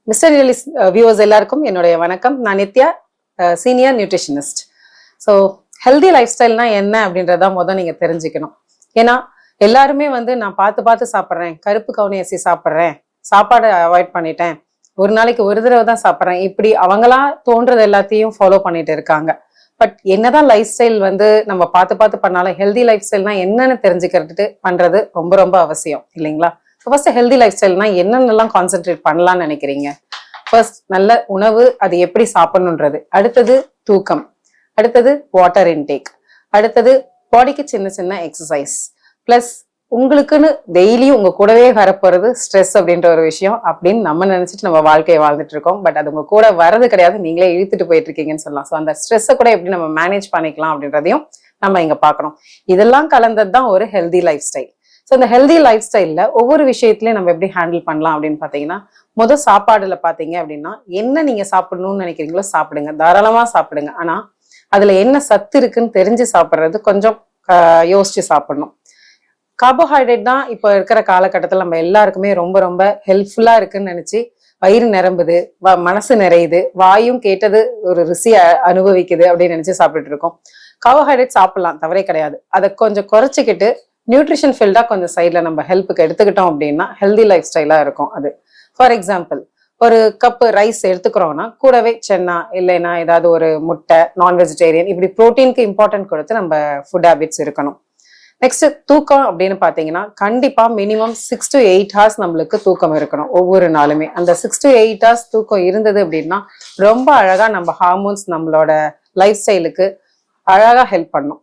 Mister ரியலிஸ் viewers எல்லாருக்கும் என்னுடைய வணக்கம். நான் Nithya, senior nutritionist. So healthy life ஸ்டைல்னா என்ன அப்படின்றதான் முதல் நீங்கள் தெரிஞ்சுக்கணும். ஏன்னா எல்லாருமே நான் பார்த்து சாப்பிட்றேன், கருப்பு கவுனி அரிசி சாப்பிட்றேன், சாப்பாடை அவாய்ட் பண்ணிட்டேன், ஒரு நாளைக்கு ஒரு தடவை தான் சாப்பிட்றேன், இப்படி அவங்களா தோன்றது எல்லாத்தையும் ஃபாலோ பண்ணிட்டு இருக்காங்க. பட் என்னதான் லைஃப் ஸ்டைல் நம்ம பார்த்து பண்ணாலும் ஹெல்தி லைஃப் ஸ்டைல்னா என்னன்னு தெரிஞ்சுக்கிறதுக்கு பண்றது ரொம்ப ரொம்ப அவசியம் இல்லைங்களா? ஃபர்ஸ்ட் ஹெல்தி லைஃப் ஸ்டைல்னா என்னென்னலாம் கான்சென்ட்ரேட் பண்ணலாம்னு நினைக்கிறீங்க? ஃபர்ஸ்ட் நல்ல உணவு, அது எப்படி சாப்பிடணுன்றது. அடுத்தது தூக்கம். அடுத்தது வாட்டர் இன்டேக். அடுத்தது பாடிக்கு சின்ன சின்ன எக்ஸசைஸ். பிளஸ் உங்களுக்குன்னு டெய்லியும் உங்க கூடவே வரப்போறது ஸ்ட்ரெஸ் அப்படின்ற ஒரு விஷயம் அப்படின்னு நம்ம நினைச்சிட்டு நம்ம வாழ்க்கையை வாழ்ந்துட்டு இருக்கோம். பட் அது உங்க கூட வர்றது கிடையாது, நீங்களே இழுத்துட்டு போயிட்டு இருக்கீங்கன்னு சொல்லலாம். ஸோ அந்த ஸ்ட்ரெஸ்ஸை கூட எப்படி நம்ம மேனேஜ் பண்ணிக்கலாம் அப்படின்றதையும் நம்ம இங்க பார்க்கணும். இதெல்லாம் கலந்தது தான் ஒரு ஹெல்தி லைஃப் ஸ்டைல். ஸோ இந்த ஹெல்தி லைஃப் ஸ்டைல்ல ஒவ்வொரு விஷயத்திலயும் நம்ம எப்படி ஹேண்டில் பண்ணலாம் அப்படின்னு பாத்தீங்கன்னா, முதல் சாப்பாடுல பாத்தீங்க அப்படின்னா என்ன நீங்க சாப்பிடணும்னு நினைக்கிறீங்களோ சாப்பிடுங்க, தாராளமா சாப்பிடுங்க. ஆனா அதுல என்ன சத்து இருக்குன்னு தெரிஞ்சு சாப்பிட்றது கொஞ்சம் யோசிச்சு சாப்பிடணும். கார்போஹைட்ரேட் தான் இப்போ இருக்கிற காலகட்டத்தில் நம்ம எல்லாருக்குமே ரொம்ப ரொம்ப ஹெல்ப்ஃபுல்லா இருக்குன்னு நினைச்சு வயிறு நிரம்புது, மனசு நிறையுது, வாயும் கேட்டது ஒரு ருசி அனுபவிக்குது அப்படின்னு நினைச்சு சாப்பிட்டுட்டு இருக்கோம். கார்போஹைட்ரேட் சாப்பிடலாம், தவறே கிடையாது. அதை கொஞ்சம் குறைச்சிக்கிட்டு நியூட்ரிஷன் ஃபீல்டா கொஞ்சம் சைட்ல நம்ம ஹெல்ப்புக்கு எடுத்துக்கிட்டோம் அப்படின்னா ஹெல்தி லைஃப் ஸ்டைலா இருக்கும் அது. ஃபார் எக்ஸாம்பிள், ஒரு கப்பு ரைஸ் எடுத்துக்கிறோம்னா கூடவே சென்னா இல்லைன்னா ஏதாவது ஒரு முட்டை, நான் வெஜிடேரியன், இப்படி ப்ரோட்டீனுக்கு இம்பார்ட்டன்ட் கொடுத்து நம்ம ஃபுட் ஹேபிட்ஸ் இருக்கணும். நெக்ஸ்ட் தூக்கம் அப்படின்னு பாத்தீங்கன்னா கண்டிப்பா மினிமம் 6 to 8 hours நம்மளுக்கு தூக்கம் இருக்கணும் ஒவ்வொரு நாளுமே. அந்த 6 to 8 hours தூக்கம் இருந்தது அப்படின்னா ரொம்ப அழகா நம்ம ஹார்மோன்ஸ் நம்மளோட லைஃப் ஸ்டைலுக்கு அழகா ஹெல்ப் பண்ணும்.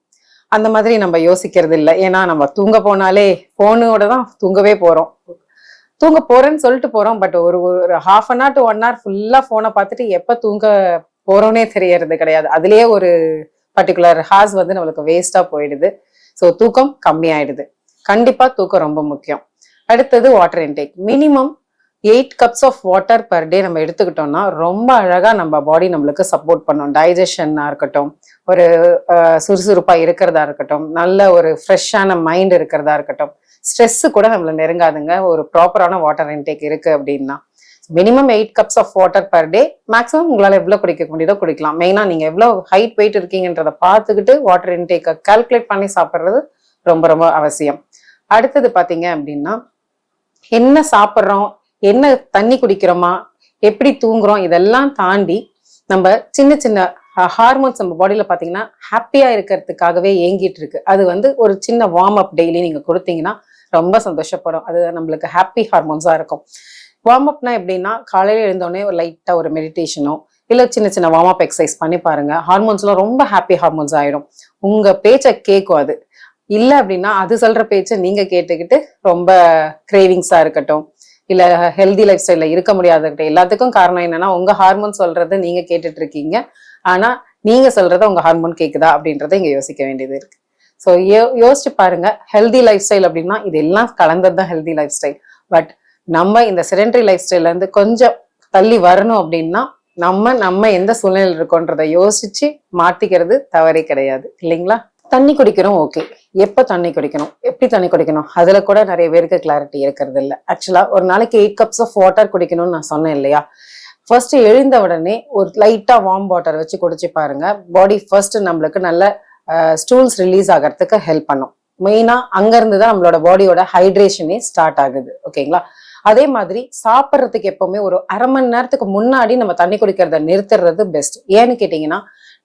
அந்த மாதிரி நம்ம யோசிக்கிறது இல்லை. ஏன்னா நம்ம தூங்க போனாலே போனோட தான் தூங்கவே போறோம். தூங்க போறேன்னு சொல்லிட்டு போறோம், பட் ஒரு 1/2 hour to 1 hour ஃபுல்லா போனை பார்த்துட்டு எப்ப தூங்க போறோன்னே தெரியறது கிடையாது. அதுலயே ஒரு பர்டிகுலர் ஹார்ஸ் நம்மளுக்கு வேஸ்டா போயிடுது. ஸோ தூக்கம் கம்மியாயிடுது. கண்டிப்பா தூக்கம் ரொம்ப முக்கியம். அடுத்தது water intake. Minimum 8 cups of water per day நம்ம எடுத்துக்கிட்டோம்னா ரொம்ப அழகா நம்ம பாடி நம்மளுக்கு சப்போர்ட் பண்ணும். டைஜஷனா இருக்கட்டும், ஒரு சுறுசுறுப்பா இருக்கிறதா இருக்கட்டும், நல்ல ஒரு ஃப்ரெஷ்ஷான மைண்ட் இருக்கிறதா இருக்கட்டும், ஸ்ட்ரெஸ் கூட நம்மள நெருங்காதுங்க ஒரு ப்ராப்பரான வாட்டர் இன்டேக் இருக்கு அப்படின்னா. Minimum 8 cups of water per day. Maximum உங்களால எவ்வளவு குடிக்க முடியுதோ குடிக்கலாம். மெயினா நீங்க எவ்வளவு ஹைட் வெயிட் இருக்கீங்கன்றத பார்த்துக்கிட்டு வாட்டர் இன்டேக்கை கால்குலேட் பண்ணி சாப்பிட்றது ரொம்ப ரொம்ப அவசியம். அடுத்தது பாத்தீங்க அப்படின்னா, என்ன சாப்பிட்றோம், என்ன தண்ணி குடிக்கிறோமா, எப்படி தூங்குறோம், இதெல்லாம் தாண்டி நம்ம சின்ன சின்ன ஹார்மோன்ஸ் நம்ம பாடியில பாத்தீங்கன்னா ஹாப்பியா இருக்கிறதுக்காகவே ஏங்கிட்டு இருக்கு. அது ஒரு சின்ன வார்ம் அப் டெய்லி நீங்க கொடுத்தீங்கன்னா ரொம்ப சந்தோஷப்படும். அது நம்மளுக்கு ஹாப்பி ஹார்மோன்ஸா இருக்கும். வார்ம் அப்னா எப்படின்னா, காலையில எழுந்தோடனே ஒரு லைட்டா ஒரு மெடிடேஷனோ இல்ல சின்ன சின்ன வார்ம் அப் எக்ஸசைஸ் பண்ணி பாருங்க. ஹார்மோன்ஸ்லாம் ரொம்ப ஹாப்பி ஹார்மோன்ஸ் ஆயிடும். உங்க பேச்சை கேட்கும். அது இல்லை அப்படின்னா அது சொல்ற பேச்சை நீங்க கேட்டுக்கிட்டு ரொம்ப கிரேவிங்ஸா இருக்கட்டும், இல்ல ஹெல்தி லைஃப் ஸ்டைல்ல இருக்க முடியாத இருக்கட்டும், எல்லாத்துக்கும் காரணம் என்னன்னா உங்க ஹார்மோன் சொல்றது நீங்க கேட்டுட்டு இருக்கீங்க. ஆனா நீங்க சொல்றத உங்க ஹார்மோன் கேக்குதா அப்படின்றத இங்க யோசிக்க வேண்டியது இருக்கு. ஸோ யோசிச்சு பாருங்க. ஹெல்தி லைஃப் ஸ்டைல் அப்படின்னா இது எல்லாம் கலந்ததுதான் ஹெல்தி லைஃப் ஸ்டைல். பட் நம்ம இந்த செடென்டரி லைஃப் ஸ்டைல்ல இருந்து கொஞ்சம் தள்ளி வரணும் அப்படின்னா நம்ம எந்த சூழ்நிலையில் இருக்கோன்றதை யோசிச்சு மாத்திக்கிறது தவறே கிடையாது இல்லைங்களா? தண்ணி குடிக்கிறோம், ஓகே. எப்ப தண்ணி குடிக்கணும், எப்படி தண்ணி குடிக்கணும், அதுல கூட நிறைய பேருக்கு கிளாரிட்டி இருக்கிறது இல்லை. ஆக்சுவலா ஒரு நாளைக்கு 8 cups ஆஃப் வாட்டர் குடிக்கணும்னு நான் சொன்னேன் இல்லையா? ஃபர்ஸ்ட் எழுந்த உடனே ஒரு லைட்டா வார்ம் வாட்டர் வச்சு குடிச்சு பாருங்க. பாடி ஃபர்ஸ்ட் நம்மளுக்கு நல்ல ஸ்டூல்ஸ் ரிலீஸ் ஆகிறதுக்கு ஹெல்ப் பண்ணும். மெயினா அங்க இருந்துதான் நம்மளோட பாடியோட ஹைட்ரேஷனே ஸ்டார்ட் ஆகுது. ஓகேங்களா? அதே மாதிரி சாப்பிட்றதுக்கு எப்பவுமே ஒரு 1/2 மணி நேரத்துக்கு முன்னாடி நம்ம தண்ணி குடிக்கிறத நிறுத்துறது பெஸ்ட். ஏன்னு கேட்டீங்கன்னா,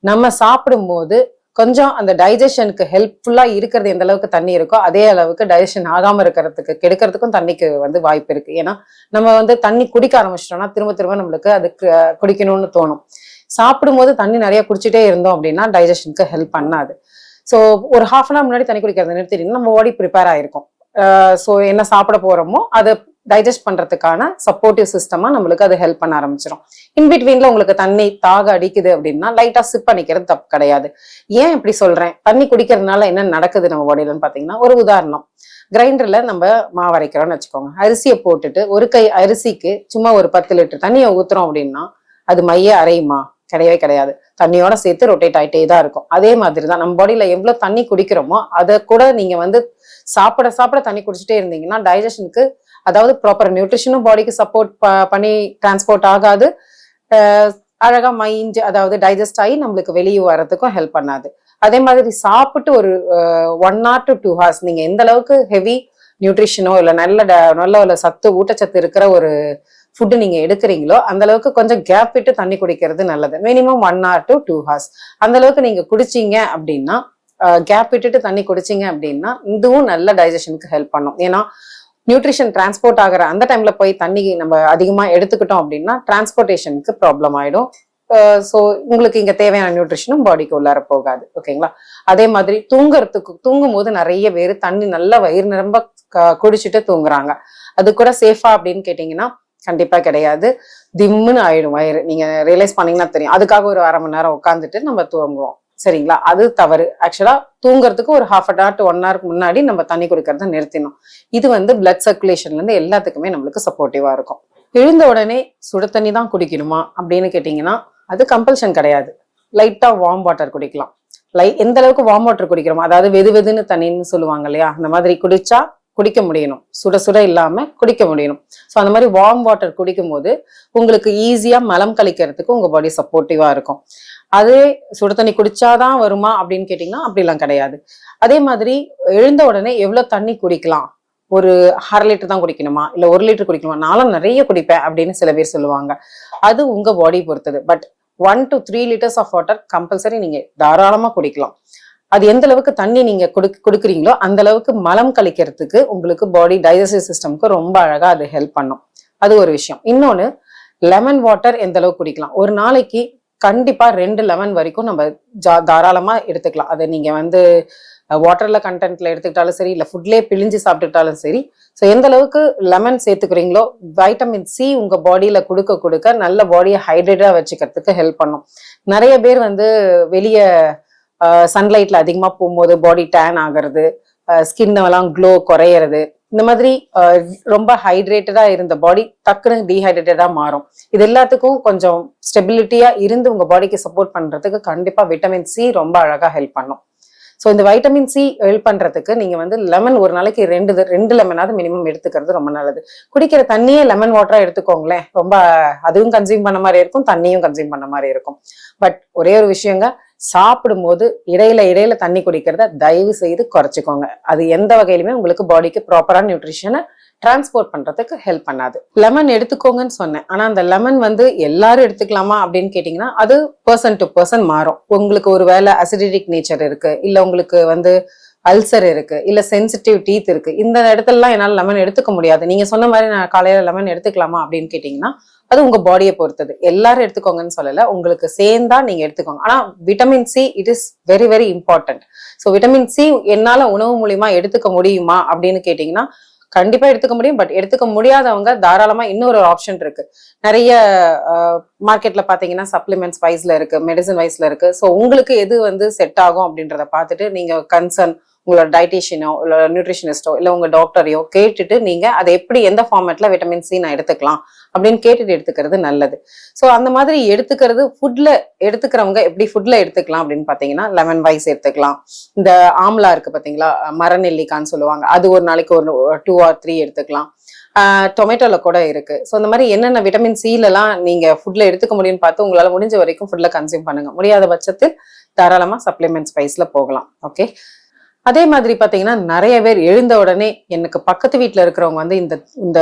நம்ம சாப்பிடும் போது கொஞ்சம் அந்த டைஜஷனுக்கு ஹெல்ப்ஃபுல்லா இருக்கிறது எந்த அளவுக்கு தண்ணி இருக்கோ அதே அளவுக்கு டைஜஷன் ஆகாம இருக்கிறதுக்கு கெடுக்கிறதுக்கும் தண்ணிக்கு வாய்ப்பு இருக்கு. ஏன்னா நம்ம தண்ணி குடிக்க ஆரம்பிச்சிட்டோம்னா திரும்ப திரும்ப நம்மளுக்கு அதுக்கு குடிக்கணும்னு தோணும். சாப்பிடும் போது தண்ணி நிறைய குடிச்சிட்டே இருந்தோம் அப்படின்னா டைஜஷனுக்கு ஹெல்ப் பண்ணாது. ஸோ ஒரு 1/2 hour முன்னாடி தண்ணி குடிக்கிறத நிறுத்திட்டீங்கன்னா நம்ம பாடி ப்ரிப்பேர் ஆயிருக்கும். ஸோ என்ன சாப்பிட போறோமோ அதை டைஜஸ்ட் பண்றதுக்கான சப்போர்ட்டிவ் சிஸ்டமா நம்மளுக்கு அது ஹெல்ப் பண்ண ஆரம்பிச்சிடும். இன்பிட்வீன்ல உங்களுக்கு தண்ணி தாக அடிக்குது அப்படின்னா லைட்டா சிப் பண்ணிக்கிறது தப்பு கிடையாது. ஏன் இப்படி சொல்றேன், தண்ணி குடிக்கிறதுனால என்ன நடக்குது நம்ம பாடியிலன்னு பாத்தீங்கன்னா, ஒரு உதாரணம், கிரைண்டர்ல நம்ம மாவு அரைக்கிறோம்னு வச்சுக்கோங்க. அரிசியை போட்டுட்டு ஒரு கை அரிசிக்கு சும்மா ஒரு 10 லிட்டர் தண்ணியை ஊத்துறோம் அப்படின்னா அது மைய அரையுமா? கிடையவே கிடையாது. தண்ணியோட சேர்த்து ரொட்டேட் ஆயிட்டே தான் இருக்கும். அதே மாதிரிதான் நம்ம பாடியில எவ்வளவு தண்ணி குடிக்கிறோமோ அதை கூட நீங்க சாப்பிட சாப்பிட தண்ணி குடிச்சிட்டே இருந்தீங்கன்னா டைஜஷனுக்கு அதாவது ப்ராப்பர் நியூட்ரிஷனும் பாடிக்கு சப்போர்ட் பண்ணி டிரான்ஸ்போர்ட் ஆகாது, அழகா மைண்ட் அதாவது டைஜஸ்ட் ஆகி நம்மளுக்கு வெளியே வர்றதுக்கும் ஹெல்ப் பண்ணாது. அதே மாதிரி சாப்பிட்டு ஒரு 1 hour to 2 hours நீங்க எந்த அளவுக்கு ஹெவி நியூட்ரிஷனோ இல்ல நல்ல சத்து ஊட்டச்சத்து இருக்கிற ஒரு ஃபுட்டு நீங்க எடுக்கிறீங்களோ அந்த அளவுக்கு கொஞ்சம் கேப் விட்டு தண்ணி குடிக்கிறது நல்லது. மினிமம் 1 hour to 2 hours அந்த அளவுக்கு நீங்க குடிச்சீங்க அப்படின்னா, கேப் விட்டுட்டு தண்ணி குடிச்சீங்க அப்படின்னா இதுவும் நல்ல டைஜஷனுக்கு ஹெல்ப் பண்ணும். ஏன்னா நியூட்ரிஷன் டிரான்ஸ்போர்ட் ஆகிற அந்த டைம்ல போய் தண்ணி நம்ம அதிகமா எடுத்துக்கிட்டோம் அப்படின்னா டிரான்ஸ்போர்டேஷனுக்கு ப்ராப்ளம் ஆயிடும். ஸோ உங்களுக்கு இங்க தேவையான நியூட்ரிஷனும் பாடிக்கு உள்ளார போகாது. ஓகேங்களா? அதே மாதிரி தூங்கும் போது நிறைய பேர் தண்ணி நல்லா வயிறு நிரம்ப குடிச்சிட்டு தூங்குறாங்க. அது கூட சேஃபா அப்படின்னு கேட்டீங்கன்னா கண்டிப்பா கிடையாது. திம்முன்னு ஆயிடும் வயிறு. நீங்க ரியலைஸ் பண்ணீங்கன்னா தெரியும். அதுக்காக ஒரு 1/2 மணி நேரம் உட்காந்துட்டு நம்ம தூங்குவோம். சரிங்களா? அது தவறு. ஆக்சுவலா தூங்குறதுக்கு ஒரு 1/2 hour to 1 hour முன்னாடி நம்ம தண்ணி குடிக்கிறத நிறுத்தினோம். இது பிளட் சர்க்குலேஷன்ல இருந்து எல்லாத்துக்குமே நம்மளுக்கு சப்போர்ட்டிவா இருக்கும். எழுந்த உடனே சுட தண்ணி தான் குடிக்கணுமா அப்படின்னு கேட்டீங்கன்னா அது கம்பல்ஷன் கிடையாது. லைட்டா வார்ம் வாட்டர் குடிக்கலாம். எந்த அளவுக்கு வார்ம் வாட்டர் குடிக்கிறோமோ, அதாவது வெதுன்னு தண்ணின்னு சொல்லுவாங்க இல்லையா, அந்த மாதிரி குடிக்க முடியணும். சுட சுட இல்லாம குடிக்க முடியணும். ஸோ அந்த மாதிரி வார்ம் வாட்டர் குடிக்கும் போது உங்களுக்கு ஈஸியா மலம் கழிக்கிறதுக்கு உங்க பாடி சப்போர்ட்டிவா இருக்கும். அதே சுட தண்ணி குடிச்சாதான் வருமா அப்படின்னு கேட்டீங்கன்னா அப்படிலாம் கிடையாது. அதே மாதிரி எழுந்த உடனே எவ்வளவு தண்ணி குடிக்கலாம், ஒரு 1/2 லிட்டர் தான் குடிக்கணுமா இல்ல 1 லிட்டர் குடிக்கணுமா, நானும் நிறைய குடிப்பேன் அப்படின்னு சில பேர் சொல்லுவாங்க. அது உங்க பாடி பொறுத்தது. But 1 to 3 liters of water compulsory நீங்க தாராளமா குடிக்கலாம். அது எந்த அளவுக்கு தண்ணி நீங்க குடுக்குறீங்களோ அந்த அளவுக்கு மலம் கழிக்கிறதுக்கு உங்களுக்கு பாடி டைஜஸ்டிவ் சிஸ்டம்க்கு ரொம்ப அழகா அது ஹெல்ப் பண்ணும். அது ஒரு விஷயம். இன்னொன்னு, லெமன் வாட்டர் எந்த அளவுக்கு குடிக்கலாம். ஒரு நாளைக்கு கண்டிப்பா 2 லெமன் வரைக்கும் நம்ம தாராளமா எடுத்துக்கலாம். அதை நீங்க வாட்டர்ல கண்டென்ட்ல எடுத்துக்கிட்டாலும் சரி, இல்ல ஃபுட்லயே பிழிஞ்சு சாப்பிட்டுக்கிட்டாலும் சரி. ஸோ எந்த அளவுக்கு லெமன் சேர்த்துக்கிறீங்களோ வைட்டமின் சி உங்க பாடியில கொடுக்க நல்ல பாடியை ஹைட்ரேட்டா வச்சுக்கிறதுக்கு ஹெல்ப் பண்ணும். நிறைய பேர் வெளியே சன்லைட்ல அதிகமா போகும்போது பாடி டேன் ஆகிறது, ஸ்கின் எல்லாம் க்ளோ குறையிறது, இந்த மாதிரி ரொம்ப ஹைட்ரேட்டடா இருந்த பாடி டக்குன்னு டீஹைட்ரேட்டடா மாறும். இது எல்லாத்துக்கும் கொஞ்சம் ஸ்டெபிலிட்டியா இருந்து உங்க பாடிக்கு சப்போர்ட் பண்றதுக்கு கண்டிப்பா விட்டமின் சி ரொம்ப அழகா ஹெல்ப் பண்ணும். ஸோ இந்த வைட்டமின் சி ஹெல்ப் பண்றதுக்கு நீங்க லெமன் ஒரு நாளைக்கு 2 லெமனாவது மினிமம் எடுத்துக்கிறது ரொம்ப நல்லது. குடிக்கிற தண்ணியே லெமன் வாட்டரா எடுத்துக்கோங்களேன். ரொம்ப அதுவும் கன்சியூம் பண்ண மாதிரி இருக்கும், தண்ணியும் கன்சியூம் பண்ண மாதிரி இருக்கும். பட் ஒரே ஒரு விஷயங்க, சாப்பிடும்போது இடையில தண்ணி குடிக்கிறத தயவு செய்து குறைச்சிக்கோங்க. அது எந்த வகையிலுமே உங்களுக்கு பாடிக்கு ப்ராப்பரான நியூட்ரிஷனை டிரான்ஸ்போர்ட் பண்றதுக்கு ஹெல்ப் பண்ணாது. லெமன் எடுத்துக்கோங்கன்னு சொன்னேன். ஆனா அந்த லெமன் எல்லாரும் எடுத்துக்கலாமா அப்படின்னு கேட்டீங்கன்னா அது பர்சன் டு பர்சன் மாறும். உங்களுக்கு ஒரு வேளை அசிடிக் நேச்சர் இருக்கு, இல்ல உங்களுக்கு அல்சர் இருக்கு, இல்ல சென்சிட்டிவ் டீத் இருக்கு, இந்த இடத்துலலாம் என்னால லெமன் எடுத்துக்க முடியாது, நீங்க சொன்ன மாதிரி நான் காலையில லெமன் எடுத்துக்கலாமா அப்படின்னு கேட்டீங்கன்னா அது உங்க பாடியை பொறுத்தது. எல்லாரும் எடுத்துக்கோங்கன்னு சொல்லல, உங்களுக்கு சேர்ந்தா நீங்க எடுத்துக்கோங்க. ஆனா vitamin see it is very very important. So vitamin C என்னால உணவு மூலியமா எடுத்துக்க முடியுமா அப்படின்னு கேட்டீங்கன்னா கண்டிப்பா எடுத்துக்க முடியும். பட் எடுத்துக்க முடியாதவங்க தாராளமா இன்னொரு ஆப்ஷன் இருக்கு. நிறைய மார்க்கெட்ல பாத்தீங்கன்னா சப்ளிமெண்ட்ஸ் வைஸ்ல இருக்கு, மெடிசன் வைஸ்ல இருக்கு. ஸோ உங்களுக்கு எது செட் ஆகும் அப்படின்றத பார்த்துட்டு நீங்க கன்சர்ன் உங்களோட டயட்டிஷியனோ இல்ல நியூட்ரிஷனிஸ்டோ இல்ல உங்க டாக்டரையோ கேட்டுட்டு நீங்க அதை எப்படி எந்த ஃபார்மேட்ல விட்டமின் சி நான் எடுத்துக்கலாம் அப்படின்னு கேட்டுட்டு எடுத்துக்கிறது நல்லது. ஸோ அந்த மாதிரி எடுத்துக்கிறது ஃபுட்ல எடுத்துக்கிறவங்க எப்படி ஃபுட்ல எடுத்துக்கலாம் அப்படின்னு பாத்தீங்கன்னா லெமன் வைஸ் எடுத்துக்கலாம். இந்த ஆம்லா இருக்கு பாத்தீங்களா, மரநெல்லிக்கான்னு சொல்லுவாங்க, அது ஒரு நாளைக்கு ஒரு 2 or 3 எடுத்துக்கலாம். டொமேட்டோல கூட இருக்கு. ஸோ இந்த மாதிரி என்னென்ன விட்டமின் சிலலாம் நீங்க ஃபுட்ல எடுத்துக்க முடியும்னு பார்த்து உங்களால முடிஞ்ச வரைக்கும் ஃபுட்ல கன்சியூம் பண்ணுங்க. முடியாத பட்சத்தில் தாராளமா சப்ளிமெண்ட்ஸ் வைஸ்ல போகலாம். ஓகே. அதே மாதிரி பாத்தீங்கன்னா நிறைய பேர் எழுந்த உடனே, எனக்கு பக்கத்து வீட்டுல இருக்கிறவங்க இந்த இந்த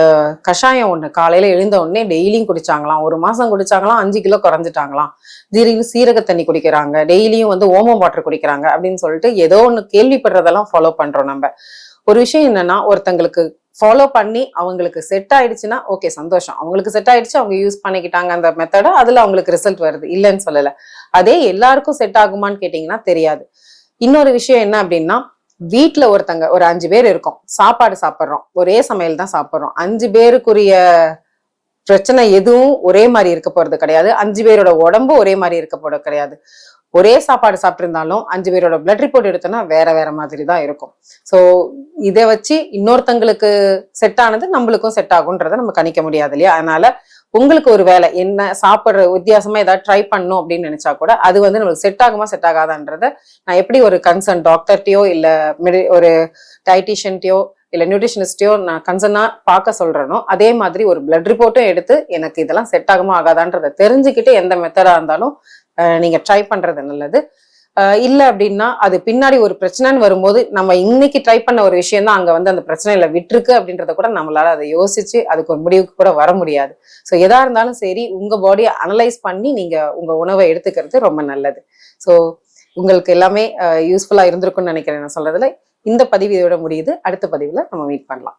கஷாயம் ஒண்ணு காலையில எழுந்த உடனே டெய்லியும் குடிச்சாங்களாம். 1 மாசம் குடிச்சாங்களாம், 5 கிலோ குறைஞ்சிட்டாங்களாம். திடீர்னு சீரக தண்ணி குடிக்கிறாங்க, டெய்லியும் ஓமம் வாட்டர் குடிக்கிறாங்க அப்படின்னு சொல்லிட்டு ஏதோ ஒண்ணு கேள்விப்படுறதெல்லாம் ஃபாலோ பண்றோம் நம்ம. ஒரு விஷயம் என்னன்னா, ஒருத்தங்களுக்கு ஃபாலோ பண்ணி அவங்களுக்கு செட் ஆயிடுச்சுன்னா ஓகே, சந்தோஷம். அவங்களுக்கு செட் ஆயிடுச்சு, அவங்க யூஸ் பண்ணிக்கிட்டாங்க அந்த மெத்தட, அதுல அவங்களுக்கு ரிசல்ட் வருது, இல்லைன்னு சொல்லல. அதே எல்லாருக்கும் செட் ஆகுமான்னு கேட்டீங்கன்னா தெரியாது. இன்னொரு விஷயம் என்ன அப்படின்னா, வீட்டுல ஒருத்தங்க ஒரு 5 பேர் இருக்கோம், சாப்பாடு சாப்பிட்றோம், ஒரே சமையல் தான் சாப்பிட்றோம். 5 பேருக்குரிய பிரச்சனை எதுவும் ஒரே மாதிரி இருக்க போறது கிடையாது. 5 பேரோட உடம்பு ஒரே மாதிரி இருக்க போறது கிடையாது. ஒரே சாப்பாடு சாப்பிட்டு இருந்தாலும் 5 பேரோட பிளட் ரிப்போர்ட் எடுத்தோம்னா வேற மாதிரி தான் இருக்கும். ஸோ இதை வச்சு இன்னொருத்தங்களுக்கு செட் ஆனது நம்மளுக்கும் செட் ஆகுன்றத நம்ம கணிக்க முடியாது இல்லையா. அதனால உங்களுக்கு ஒரு வேலை என்ன சாப்பிட்ற வித்தியாசமா ஏதாவது ட்ரை பண்ணும் அப்படின்னு நினைச்சா கூட அது நம்மளுக்கு செட் ஆகுமா செட் ஆகாதான்றத நான் எப்படி ஒரு கன்சர்ன் டாக்டர்ட்டையோ இல்ல ஒரு டயட்டிஷியன்ட்டையோ இல்லை நியூட்ரிஷனிஸ்டையோ நான் கன்சர்னா பார்க்க சொல்றேனோ அதே மாதிரி ஒரு பிளட் ரிப்போர்ட்டும் எடுத்து எனக்கு இதெல்லாம் செட் ஆகுமா ஆகாதான்றதை தெரிஞ்சுக்கிட்டு எந்த மெத்தடா இருந்தாலும் நீங்க ட்ரை பண்றது நல்லது. இல்லை அப்படின்னா அது பின்னாடி ஒரு பிரச்சனைன்னு வரும்போது நம்ம இன்னைக்கு ட்ரை பண்ண ஒரு விஷயம் தான் அங்க வந்து அந்த பிரச்சனையில விட்டுருக்கு அப்படின்றத கூட நம்மளால அதை யோசிச்சு அதுக்கு ஒரு முடிவுக்கு கூட வர முடியாது. ஸோ எதா இருந்தாலும் சரி உங்க பாடியை அனலைஸ் பண்ணி நீங்க உங்க உணவை எடுத்துக்கிறது ரொம்ப நல்லது. ஸோ உங்களுக்கு எல்லாமே யூஸ்ஃபுல்லா இருந்திருக்கும்னு நினைக்கிறேன் நான் சொல்றதுல. இந்த பதிவு இதோட முடியுது. அடுத்த பதிவுல நம்ம மீட் பண்ணலாம்.